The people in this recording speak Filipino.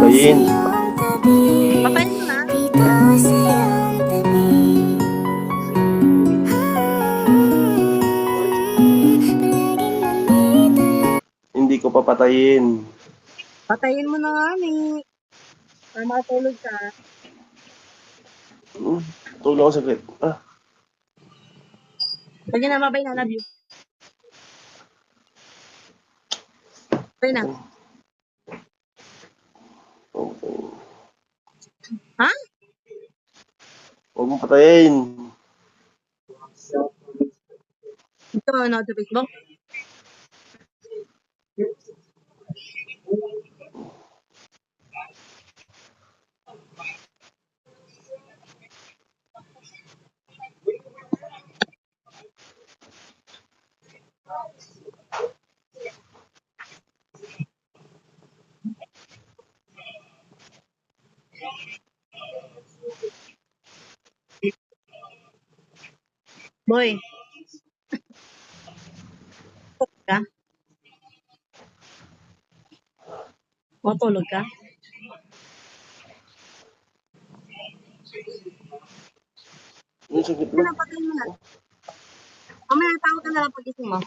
patayin. Patayin mo na. Hindi ko papatayin. Patayin mo na nga, ni. Para makatulog ka. Tulong ako saglit. Sige na, mabay na. Love you. Mabay na. Ha? Huwag mong patayin. Ito mo na sa Facebook? Boy. Tulog ka? Matulog ka? Saglit Sige na, lang. patayin mo na. Mamaya tawag ka na lang pag-isip mo.